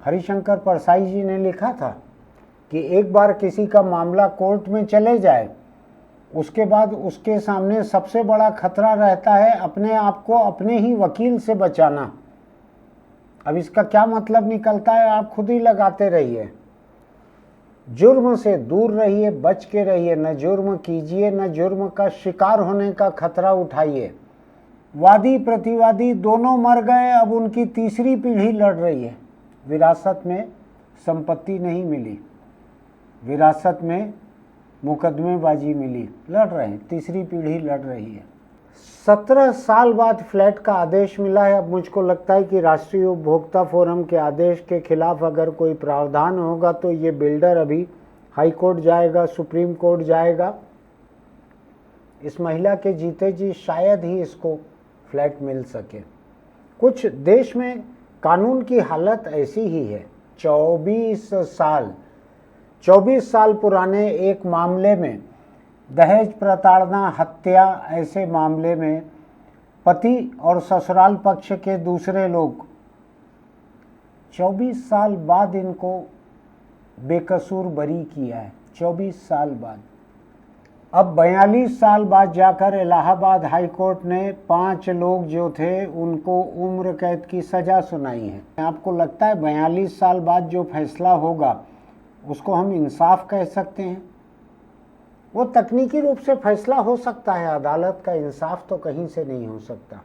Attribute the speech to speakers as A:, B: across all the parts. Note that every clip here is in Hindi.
A: हरिशंकर परसाई जी ने लिखा था कि एक बार किसी का मामला कोर्ट में चले जाए, उसके बाद उसके सामने सबसे बड़ा खतरा रहता है अपने आप को अपने ही वकील से बचाना। अब इसका क्या मतलब निकलता है आप खुद ही लगाते रहिए। जुर्म से दूर रहिए, बच के रहिए, न जुर्म कीजिए, न जुर्म का शिकार होने का खतरा उठाइए। वादी प्रतिवादी दोनों मर गए, अब उनकी तीसरी पीढ़ी लड़ रही है। विरासत में संपत्ति नहीं मिली, विरासत में मुकदमेबाजी मिली, लड़ रहे हैं, तीसरी पीढ़ी लड़ रही है। 17 साल बाद फ्लैट का आदेश मिला है। अब मुझको लगता है कि राष्ट्रीय उपभोक्ता फोरम के आदेश के खिलाफ अगर कोई प्रावधान होगा तो ये बिल्डर अभी हाई कोर्ट जाएगा, सुप्रीम कोर्ट जाएगा। इस महिला के जीते जी शायद ही इसको फ्लैट मिल सके। कुछ देश में कानून की हालत ऐसी ही है। 24 साल पुराने एक मामले में, दहेज प्रताड़ना, हत्या, ऐसे मामले में पति और ससुराल पक्ष के दूसरे लोग 24 साल बाद इनको बेकसूर बरी किया है। 24 साल बाद। अब 42 साल बाद जाकर इलाहाबाद हाई कोर्ट ने 5 लोग जो थे उनको उम्र कैद की सज़ा सुनाई है। आपको लगता है 42 साल बाद जो फैसला होगा उसको हम इंसाफ कह सकते हैं? वो तकनीकी रूप से फैसला हो सकता है, अदालत का इंसाफ तो कहीं से नहीं हो सकता।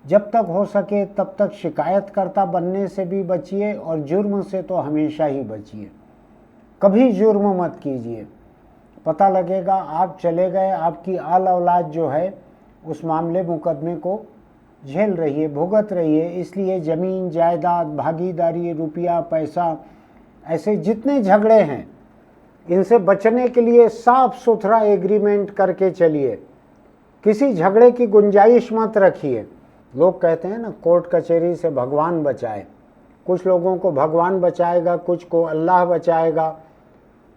A: जब तक हो सके तब तक शिकायतकर्ता बनने से भी बचिए और जुर्म से तो हमेशा ही बचिए। कभी जुर्म मत कीजिए, पता लगेगा आप चले गए, आपकी आल औलाद जो है उस मामले मुकदमे को झेल रही है, भुगत रही है। इसलिए ज़मीन जायदाद, भागीदारी, रुपया, पैसा, ऐसे जितने झगड़े हैं इनसे बचने के लिए साफ सुथरा एग्रीमेंट करके चलिए। किसी झगड़े की गुंजाइश मत रखिए। लोग कहते हैं ना, कोर्ट कचहरी से भगवान बचाए। कुछ लोगों को भगवान बचाएगा, कुछ को अल्लाह बचाएगा,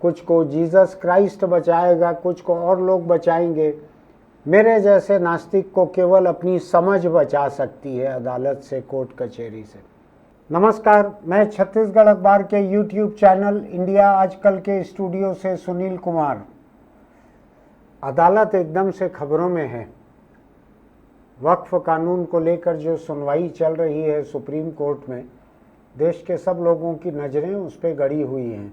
A: कुछ को जीसस क्राइस्ट बचाएगा, कुछ को और लोग बचाएंगे। मेरे जैसे नास्तिक को केवल अपनी समझ बचा सकती है अदालत से, कोर्ट कचहरी से। नमस्कार, मैं छत्तीसगढ़ अखबार के YouTube चैनल इंडिया आजकल के स्टूडियो से सुनील कुमार। अदालत एकदम से खबरों में है। वक्फ कानून को लेकर जो सुनवाई चल रही है सुप्रीम कोर्ट में, देश के सब लोगों की नज़रें उस पर गड़ी हुई हैं।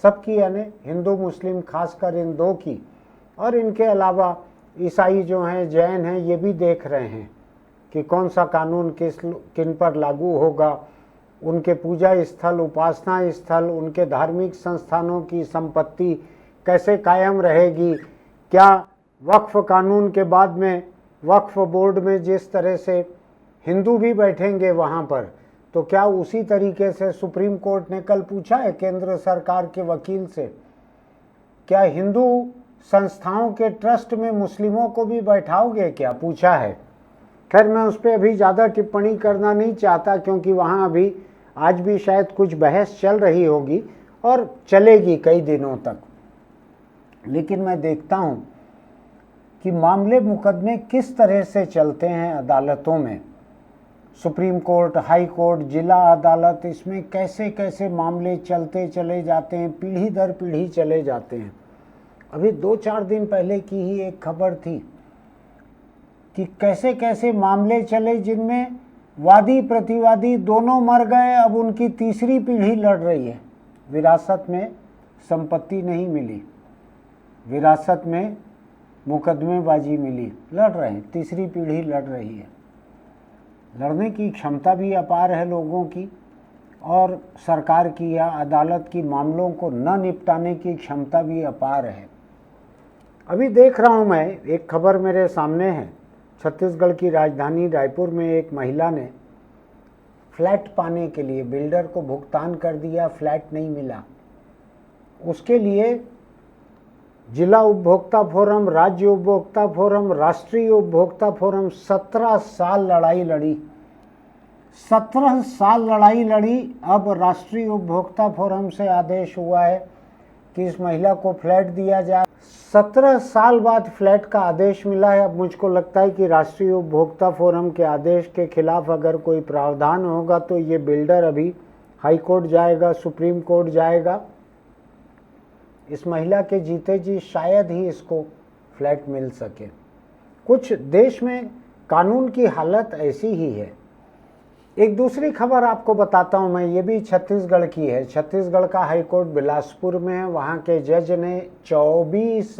A: सबकी, यानी हिंदू मुस्लिम, खासकर इन दो की, और इनके अलावा ईसाई जो हैं, जैन हैं, ये भी देख रहे हैं कि कौन सा कानून किन पर लागू होगा। उनके पूजा स्थल, उपासना स्थल, उनके धार्मिक संस्थानों की संपत्ति कैसे कायम रहेगी। क्या वक्फ कानून के बाद में वक्फ बोर्ड में जिस तरह से हिंदू भी बैठेंगे वहाँ पर, तो क्या उसी तरीके से सुप्रीम कोर्ट ने कल पूछा है केंद्र सरकार के वकील से, क्या हिंदू संस्थाओं के ट्रस्ट में मुस्लिमों को भी बैठाओगे क्या, पूछा है। खैर, मैं उस पर अभी ज़्यादा टिप्पणी करना नहीं चाहता, क्योंकि वहाँ अभी आज भी शायद कुछ बहस चल रही होगी और चलेगी कई दिनों तक। लेकिन मैं देखता हूँ कि मामले मुकदमे किस तरह से चलते हैं अदालतों में। सुप्रीम कोर्ट, हाई कोर्ट, जिला अदालत, इसमें कैसे कैसे मामले चलते चले जाते हैं, पीढ़ी दर पीढ़ी चले जाते हैं। अभी 2-4 दिन पहले की ही एक खबर थी कि कैसे कैसे मामले चले जिनमें वादी प्रतिवादी दोनों मर गए, अब उनकी तीसरी पीढ़ी लड़ रही है। विरासत में संपत्ति नहीं मिली, विरासत में मुकदमेबाजी मिली, लड़ रहे हैं, तीसरी पीढ़ी लड़ रही है। लड़ने की क्षमता भी अपार है लोगों की, और सरकार की या अदालत की मामलों को न निपटाने की क्षमता भी अपार है। अभी देख रहा हूँ मैं, एक खबर मेरे सामने है। छत्तीसगढ़ की राजधानी रायपुर में एक महिला ने फ्लैट पाने के लिए बिल्डर को भुगतान कर दिया, फ्लैट नहीं मिला। उसके लिए जिला उपभोक्ता फोरम, राज्य उपभोक्ता फोरम, राष्ट्रीय उपभोक्ता फोरम 17 साल लड़ाई लड़ी। 17 साल लड़ाई लड़ी। अब राष्ट्रीय उपभोक्ता फोरम से आदेश हुआ है कि इस महिला को फ्लैट दिया जाए। 17 साल बाद फ्लैट का आदेश मिला है। अब मुझको लगता है कि राष्ट्रीय उपभोक्ता फोरम के आदेश के खिलाफ अगर कोई प्रावधान होगा तो ये बिल्डर अभी हाई कोर्ट जाएगा, सुप्रीम कोर्ट जाएगा। इस महिला के जीते जी शायद ही इसको फ्लैट मिल सके। कुछ देश में कानून की हालत ऐसी ही है। एक दूसरी खबर आपको बताता हूं मैं, ये भी छत्तीसगढ़ की है। छत्तीसगढ़ का हाई कोर्ट बिलासपुर में है। वहां के जज ने 24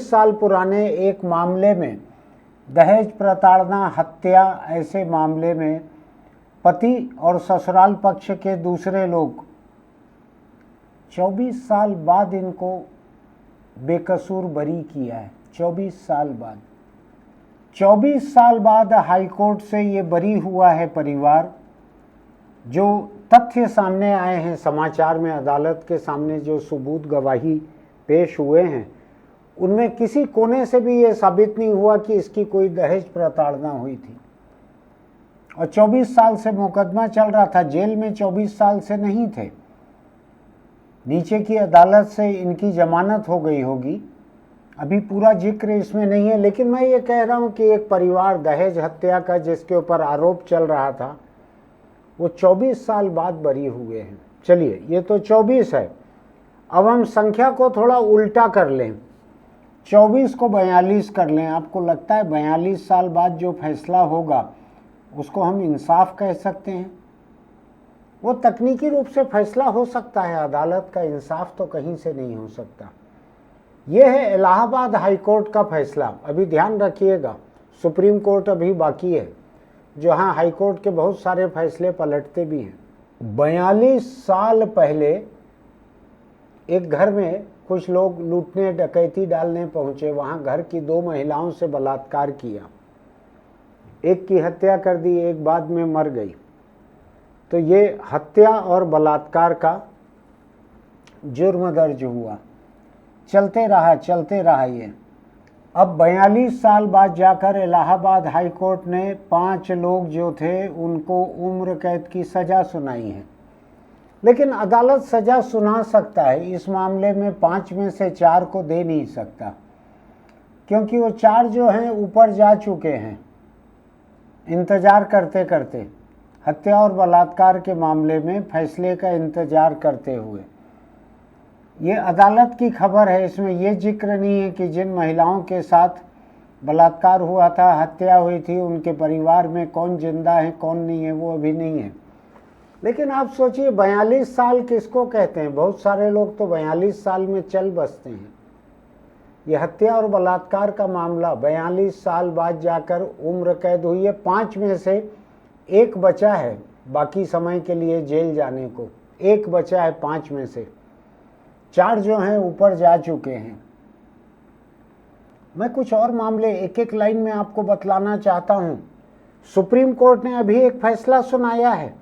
A: साल पुराने एक मामले में, दहेज प्रताड़ना, हत्या, ऐसे मामले में पति और ससुराल पक्ष के दूसरे लोग 24 साल बाद इनको बेकसूर बरी किया है। 24 साल बाद हाई कोर्ट से ये बरी हुआ है परिवार। जो तथ्य सामने आए हैं समाचार में, अदालत के सामने जो सबूत गवाही पेश हुए हैं, उनमें किसी कोने से भी ये साबित नहीं हुआ कि इसकी कोई दहेज प्रताड़ना हुई थी। और 24 साल से मुकदमा चल रहा था। जेल में 24 साल से नहीं थे। नीचे की अदालत से इनकी जमानत हो गई होगी। अभी पूरा जिक्र इसमें नहीं है, लेकिन मैं ये कह रहा हूं कि एक परिवार दहेज हत्या का जिसके ऊपर आरोप चल रहा था, वो 24 साल बाद बरी हुए हैं। चलिए, ये तो 24 है। अब हम संख्या को थोड़ा उल्टा कर लें, 24 को 42 कर लें। आपको लगता है 42 साल बाद जो फैसला होगा उसको हम इंसाफ कह सकते हैं? वो तकनीकी रूप से फैसला हो सकता है, अदालत का इंसाफ तो कहीं से नहीं हो सकता। यह है इलाहाबाद हाई कोर्ट का फैसला। अभी ध्यान रखिएगा, सुप्रीम कोर्ट अभी बाकी है, जहां हाई कोर्ट के बहुत सारे फैसले पलटते भी हैं। 42 साल पहले एक घर में कुछ लोग लूटने, डकैती डालने पहुंचे। वहां घर की 2 महिलाओं से बलात्कार किया। एक की हत्या कर दी, एक बाद में मर गई। तो ये हत्या और बलात्कार का जुर्म दर्ज हुआ। चलते रहा ये। अब 42 साल बाद जाकर इलाहाबाद हाई कोर्ट ने 5 लोग जो थे उनको उम्र कैद की सजा सुनाई है। लेकिन अदालत सजा सुना सकता है, इस मामले में 5 में से 4 को दे नहीं सकता, क्योंकि वो 4 जो हैं ऊपर जा चुके हैं इंतजार करते करते, हत्या और बलात्कार के मामले में फैसले का इंतजार करते हुए। ये अदालत की खबर है, इसमें ये जिक्र नहीं है कि जिन महिलाओं के साथ बलात्कार हुआ था, हत्या हुई थी, उनके परिवार में कौन जिंदा है कौन नहीं है, वो अभी नहीं है। लेकिन आप सोचिए 42 साल किसको कहते हैं? बहुत सारे लोग तो 42 साल में चल बसते हैं। ये हत्या और बलात्कार का मामला 42 साल बाद जाकर उम्र कैद हुई है। 5 में से 1 बचा है बाकी समय के लिए जेल जाने को, 1 बचा है 5 में से। 4 जो हैं ऊपर जा चुके हैं। मैं कुछ और मामले एक एक लाइन में आपको बतलाना चाहता हूं। सुप्रीम कोर्ट ने अभी एक फैसला सुनाया है।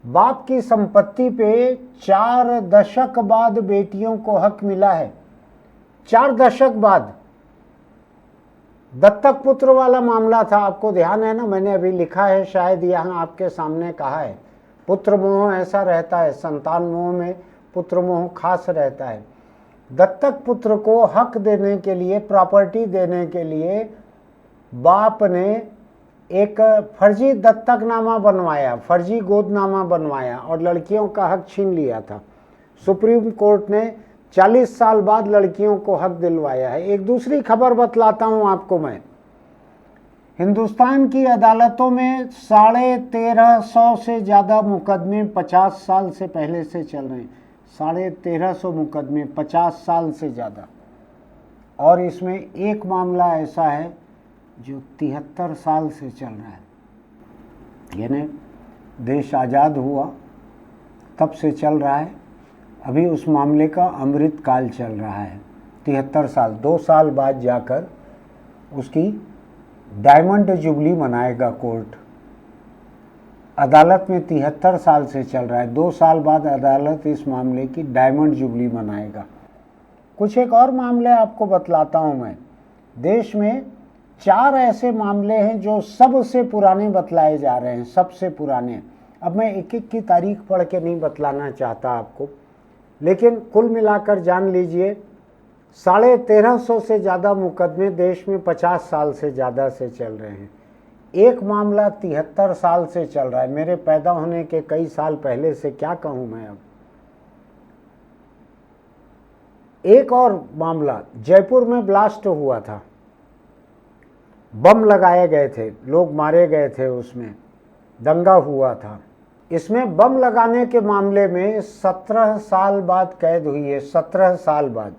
A: बाप की संपत्ति पे 4 दशक बाद बेटियों को हक मिला है। 4 दशक बाद। दत्तक पुत्र वाला मामला था, आपको ध्यान है ना? मैंने अभी लिखा है, शायद यहां आपके सामने कहा है, पुत्र मोह ऐसा रहता है, संतान मोह में पुत्र मोह खास रहता है। दत्तक पुत्र को हक देने के लिए, प्रॉपर्टी देने के लिए बाप ने एक फर्जी दत्तकनामा बनवाया, फर्जी गोदनामा बनवाया और लड़कियों का हक छीन लिया था। सुप्रीम कोर्ट ने 40 साल बाद लड़कियों को हक दिलवाया है। एक दूसरी खबर बतलाता हूं आपको मैं। हिंदुस्तान की अदालतों में 1350 से ज़्यादा मुकदमे 50 साल से पहले से चल रहे हैं। 1350 मुकदमे 50 साल से ज़्यादा। और इसमें एक मामला ऐसा है जो 73 साल से चल रहा है। यानी देश आज़ाद हुआ तब से चल रहा है। अभी उस मामले का अमृत काल चल रहा है। 73 साल, 2 साल बाद जाकर उसकी डायमंड जुबली मनाएगा कोर्ट। अदालत में 73 साल से चल रहा है, 2 साल बाद अदालत इस मामले की डायमंड जुबली मनाएगा। कुछ एक और मामले आपको बतलाता हूं मैं। देश में 4 ऐसे मामले हैं जो सबसे पुराने बतलाए जा रहे हैं, सबसे पुराने। अब मैं एक एक की तारीख पढ़ के नहीं बतलाना चाहता आपको, लेकिन कुल मिलाकर जान लीजिए 1350 से ज़्यादा मुकदमे देश में 50 साल से ज़्यादा से चल रहे हैं। एक मामला 73 साल से चल रहा है, मेरे पैदा होने के कई साल पहले से, क्या कहूं मैं अब। एक और मामला जयपुर में ब्लास्ट हुआ था, बम लगाए गए थे, लोग मारे गए थे, उसमें दंगा हुआ था। इसमें बम लगाने के मामले में 17 साल बाद कैद हुई है, 17 साल बाद।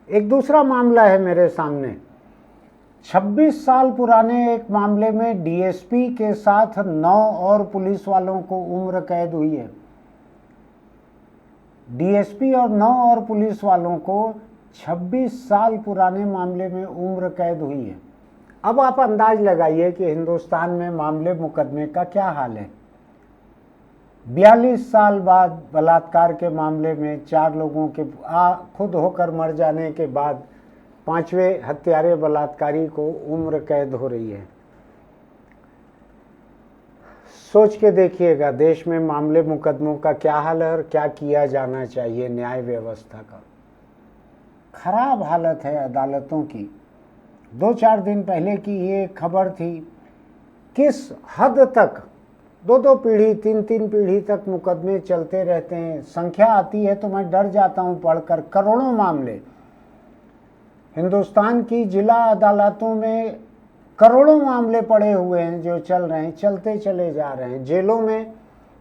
A: एक दूसरा मामला है मेरे सामने, 26 साल पुराने एक मामले में डीएसपी के साथ 9 और पुलिस वालों को उम्र कैद हुई है। डीएसपी और 9 और पुलिस वालों को 26 साल पुराने मामले में उम्र कैद हुई है। अब आप अंदाज लगाइए कि हिंदुस्तान में मामले मुकदमे का क्या हाल है। 42 साल बाद बलात्कार के मामले में 4 लोगों के खुद होकर मर जाने के बाद 5वें हत्यारे बलात्कारी को उम्र कैद हो रही है। सोच के देखिएगा देश में मामले मुकदमों का क्या हाल है और क्या किया जाना चाहिए न्याय व्यवस्था का। खराब हालत है अदालतों की। 2-4 दिन पहले की ये खबर थी, किस हद तक 2-2 पीढ़ी 3-3 पीढ़ी तक मुकदमे चलते रहते हैं। संख्या आती है तो मैं डर जाता हूं पढ़कर। करोड़ों मामले हिंदुस्तान की जिला अदालतों में, करोड़ों मामले पड़े हुए हैं जो चल रहे हैं, चलते चले जा रहे हैं। जेलों में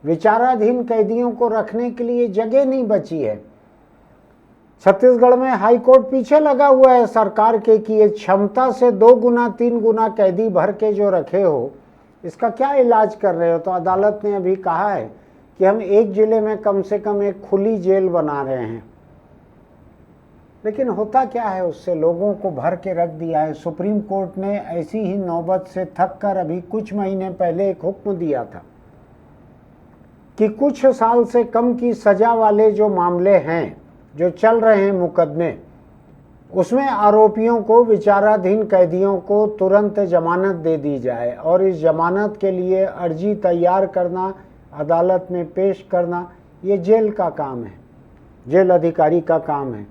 A: विचाराधीन कैदियों को रखने के लिए जगह नहीं बची है। छत्तीसगढ़ में हाई कोर्ट पीछे लगा हुआ है सरकार के कि ये क्षमता से 2 गुना 3 गुना कैदी भर के जो रखे हो, इसका क्या इलाज कर रहे हो। तो अदालत ने अभी कहा है कि हम एक जिले में कम से कम एक खुली जेल बना रहे हैं। लेकिन होता क्या है, उससे लोगों को भर के रख दिया है। सुप्रीम कोर्ट ने ऐसी ही नौबत से थक कर अभी कुछ महीने पहले एक हुक्म दिया था कि कुछ साल से कम की सजा वाले जो मामले हैं, जो चल रहे हैं मुकदमे, उसमें आरोपियों को, विचाराधीन कैदियों को तुरंत जमानत दे दी जाए और इस जमानत के लिए अर्जी तैयार करना, अदालत में पेश करना, ये जेल का काम है, जेल अधिकारी का काम है।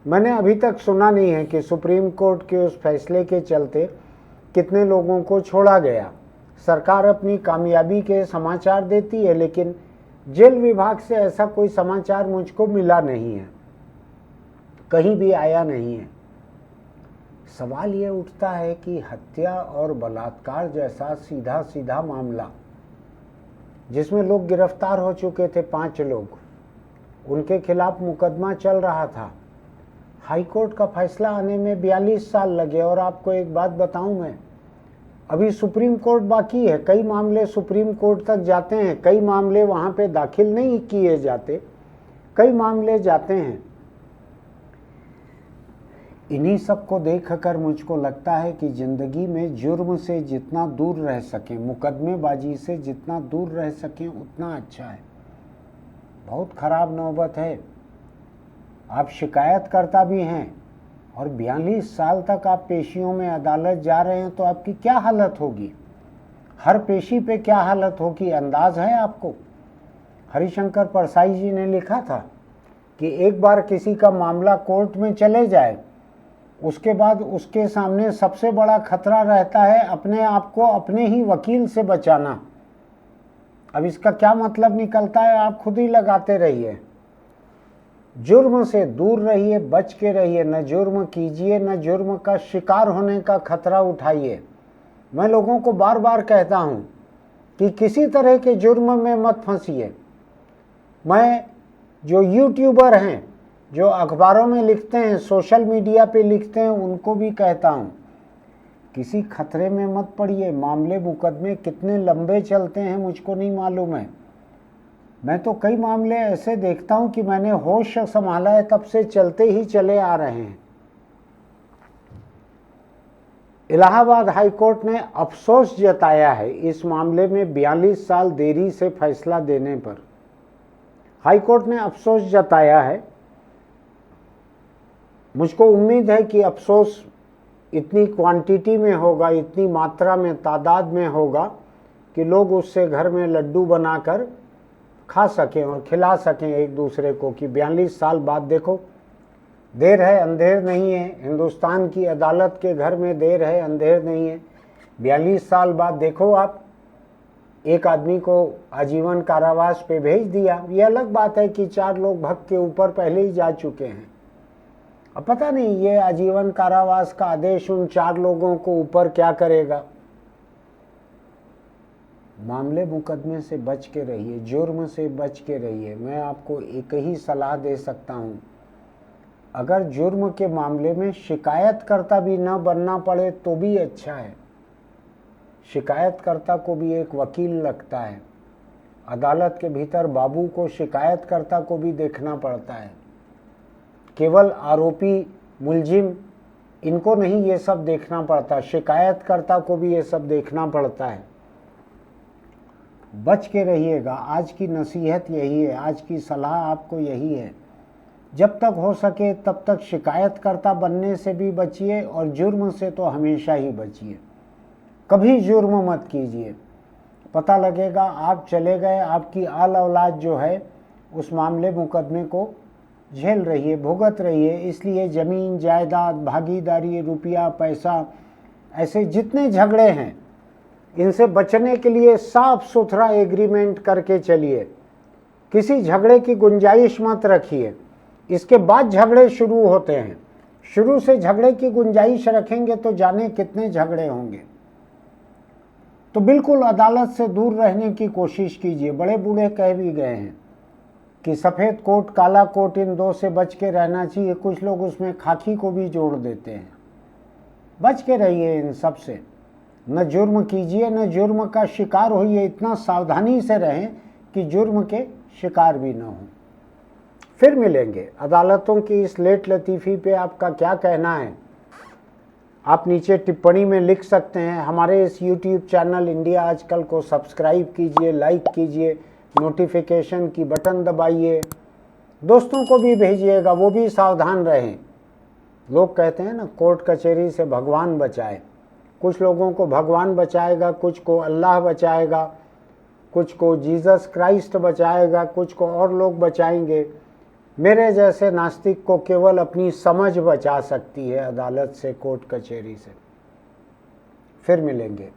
A: मैंने अभी तक सुना नहीं है कि सुप्रीम कोर्ट के उस फैसले के चलते कितने लोगों को छोड़ा गया। सरकार अपनी कामयाबी के समाचार देती है, लेकिन जेल विभाग से ऐसा कोई समाचार मुझको मिला नहीं है, कहीं भी आया नहीं है। सवाल ये उठता है कि हत्या और बलात्कार जैसा सीधा सीधा मामला, जिसमें लोग गिरफ्तार हो चुके थे, 5 लोग, उनके खिलाफ मुकदमा चल रहा था। हाई कोर्ट का फैसला आने में 42 साल लगे। और आपको एक बात बताऊं मैं, अभी सुप्रीम कोर्ट बाकी है। कई मामले सुप्रीम कोर्ट तक जाते हैं, कई मामले वहां पे दाखिल नहीं किए जाते, कई मामले जाते हैं। इन्हीं सब को देखकर मुझको लगता है कि जिंदगी में जुर्म से जितना दूर रह सकें, मुकदमेबाजी से जितना दूर रह सकें, उतना अच्छा है। बहुत खराब नौबत है। आप शिकायतकर्ता भी हैं और 42 साल तक आप पेशियों में अदालत जा रहे हैं, तो आपकी क्या हालत होगी। हर पेशी पे क्या हालत होगी अंदाज है आपको। हरिशंकर परसाई जी ने लिखा था कि एक बार किसी का मामला कोर्ट में चले जाए, उसके बाद उसके सामने सबसे बड़ा खतरा रहता है अपने आप को अपने ही वकील से बचाना। अब इसका क्या मतलब निकलता है, आप खुद ही लगाते रहिए। जुर्म से दूर रहिए, बच के रहिए, न जुर्म कीजिए, न जुर्म का शिकार होने का खतरा उठाइए। मैं लोगों को बार बार कहता हूं कि किसी तरह के जुर्म में मत फंसिए। मैं जो यूट्यूबर हैं, जो अखबारों में लिखते हैं, सोशल मीडिया पे लिखते हैं, उनको भी कहता हूं किसी खतरे में मत पड़िए। मामले मुकदमे कितने लंबे चलते हैं मुझको नहीं मालूम है। मैं तो कई मामले ऐसे देखता हूं कि मैंने होश संभाला है तब से चलते ही चले आ रहे हैं। इलाहाबाद हाई कोर्ट ने अफसोस जताया है इस मामले में 42 साल देरी से फैसला देने पर। हाई कोर्ट ने अफसोस जताया है। मुझको उम्मीद है कि अफसोस इतनी क्वांटिटी में होगा, इतनी मात्रा में, तादाद में होगा कि लोग उससे घर में लड्डू बनाकर खा सकें और खिला सकें एक दूसरे को कि 42 साल बाद देखो, देर है अंधेर नहीं है। हिंदुस्तान की अदालत के घर में देर है अंधेर नहीं है। 42 साल बाद देखो आप, एक आदमी को आजीवन कारावास पे भेज दिया। ये अलग बात है कि 4 लोग भक्त के ऊपर पहले ही जा चुके हैं। अब पता नहीं ये आजीवन कारावास का आदेश उन 4 लोगों को ऊपर क्या करेगा। मामले मुकदमे से बच के रहिए, जुर्म से बच के रहिए। मैं आपको एक ही सलाह दे सकता हूँ, अगर जुर्म के मामले में शिकायतकर्ता भी न बनना पड़े तो भी अच्छा है। शिकायतकर्ता को भी एक वकील लगता है। अदालत के भीतर बाबू को शिकायतकर्ता को भी देखना पड़ता है। केवल आरोपी, मुलजिम, इनको नहीं ये सब देखना पड़ता, शिकायतकर्ता को भी ये सब देखना पड़ता है। बच के रहिएगा। आज की नसीहत यही है, आज की सलाह आपको यही है। जब तक हो सके तब तक शिकायतकर्ता बनने से भी बचिए और जुर्म से तो हमेशा ही बचिए। कभी जुर्म मत कीजिए। पता लगेगा आप चले गए, आपकी आल औलाद जो है उस मामले मुकदमे को झेल रही है, भुगत रही है। इसलिए ज़मीन जायदाद, भागीदारी, रुपया, पैसा, ऐसे जितने झगड़े हैं इनसे बचने के लिए साफ सुथरा एग्रीमेंट करके चलिए। किसी झगड़े की गुंजाइश मत रखिए। इसके बाद झगड़े शुरू होते हैं। शुरू से झगड़े की गुंजाइश रखेंगे तो जाने कितने झगड़े होंगे। तो बिल्कुल अदालत से दूर रहने की कोशिश कीजिए। बड़े बूढ़े कह भी गए हैं कि सफ़ेद कोट काला कोट, इन दो से बच के रहना चाहिए। कुछ लोग उसमें खाकी को भी जोड़ देते हैं। बच के रहिए इन सब से। न जुर्म कीजिए, न जुर्म का शिकार होइए। इतना सावधानी से रहें कि जुर्म के शिकार भी न हों। फिर मिलेंगे। अदालतों की इस लेट लतीफ़ी पे आपका क्या कहना है, आप नीचे टिप्पणी में लिख सकते हैं। हमारे इस YouTube चैनल इंडिया आजकल को सब्सक्राइब कीजिए, लाइक कीजिए, नोटिफिकेशन की बटन दबाइए, दोस्तों को भी भेजिएगा, वो भी सावधान रहें। लोग कहते हैं ना, कोर्ट कचहरी से भगवान बचाए। कुछ लोगों को भगवान बचाएगा, कुछ को अल्लाह बचाएगा, कुछ को जीसस क्राइस्ट बचाएगा, कुछ को और लोग बचाएंगे। मेरे जैसे नास्तिक को केवल अपनी समझ बचा सकती है अदालत से, कोर्ट कचहरी से। फिर मिलेंगे।